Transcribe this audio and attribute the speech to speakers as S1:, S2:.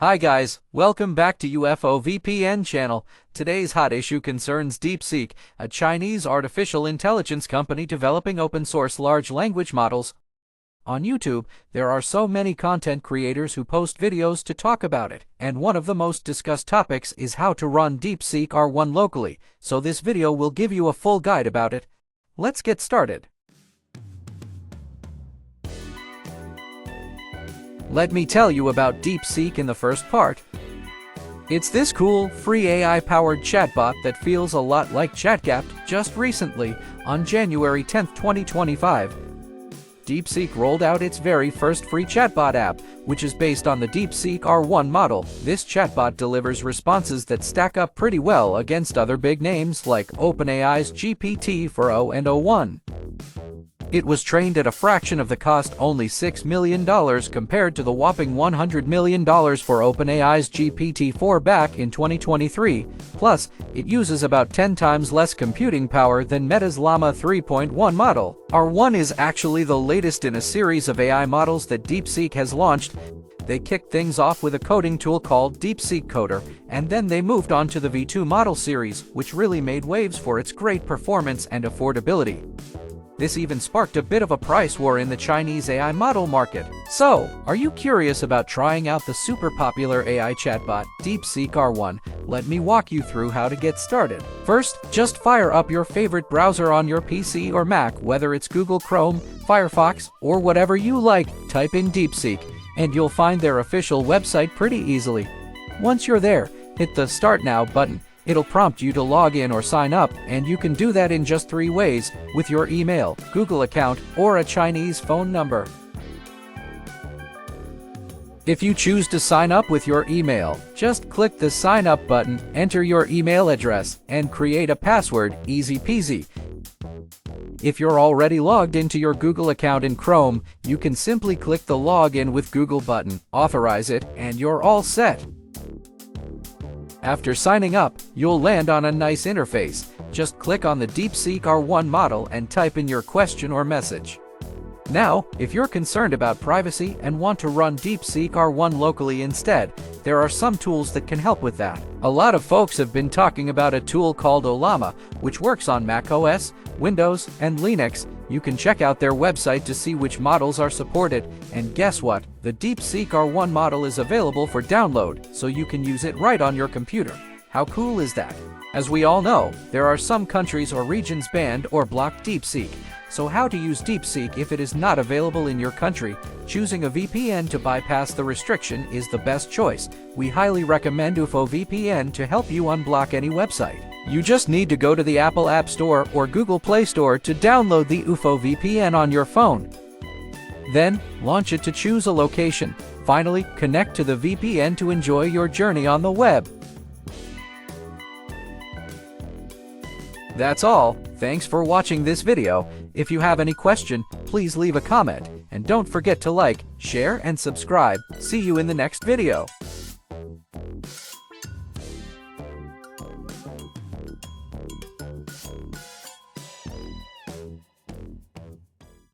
S1: Hi guys, welcome back to UFO VPN channel. Today's hot issue concerns DeepSeek, a Chinese artificial intelligence company developing open-source large language models. On YouTube, there are so many content creators who post videos to talk about it, and one of the most discussed topics is how to run DeepSeek R1 locally, so this video will give you a full guide about it. Let's get started. Let me tell you about DeepSeek in the first part. It's this cool, free AI-powered chatbot that feels a lot like ChatGPT. Just recently, on January 10, 2025, DeepSeek rolled out its very first free chatbot app, which is based on the DeepSeek R1 model. This chatbot delivers responses that stack up pretty well against other big names like OpenAI's GPT-4o and o1. It was trained at a fraction of the cost, only $6 million compared to the whopping $100 million for OpenAI's GPT-4 back in 2023. Plus, it uses about 10 times less computing power than Meta's Llama 3.1 model. R1 is actually the latest in a series of AI models that DeepSeek has launched. They kicked things off with a coding tool called DeepSeek Coder, and then they moved on to the V2 model series, which really made waves for its great performance and affordability. This even sparked a bit of a price war in the Chinese AI model market. So, are you curious about trying out the super popular AI chatbot, DeepSeek R1? Let me walk you through how to get started. First, just fire up your favorite browser on your PC or Mac, whether it's Google Chrome, Firefox, or whatever you like. Type in DeepSeek, and you'll find their official website pretty easily. Once you're there, hit the Start Now button. It'll prompt you to log in or sign up, and you can do that in just 3 ways: with your email, Google account, or a Chinese phone number. If you choose to sign up with your email, just click the Sign Up button, enter your email address, and create a password. Easy peasy. If you're already logged into your Google account in Chrome, you can simply click the Login with Google button, authorize it, and you're all set. After signing up, you'll land on a nice interface. Just click on the DeepSeek R1 model and type in your question or message. Now, if you're concerned about privacy and want to run DeepSeek R1 locally instead, there are some tools that can help with that. A lot of folks have been talking about a tool called Llama, which works on macOS, Windows, and Linux. You can check out their website to see which models are supported, and guess what? The DeepSeek R1 model is available for download, so you can use it right on your computer. How cool is that? As we all know, there are some countries or regions banned or block DeepSeek. So how to use DeepSeek if it is not available in your country? Choosing a VPN to bypass the restriction is the best choice. We highly recommend UFO VPN to help you unblock any website. You just need to go to the Apple App Store or Google Play Store to download the UFO VPN on your phone. Then, launch it to choose a location. Finally, connect to the VPN to enjoy your journey on the web. That's all. Thanks for watching this video. If you have any question, please leave a comment. And don't forget to like, share, and subscribe. See you in the next video.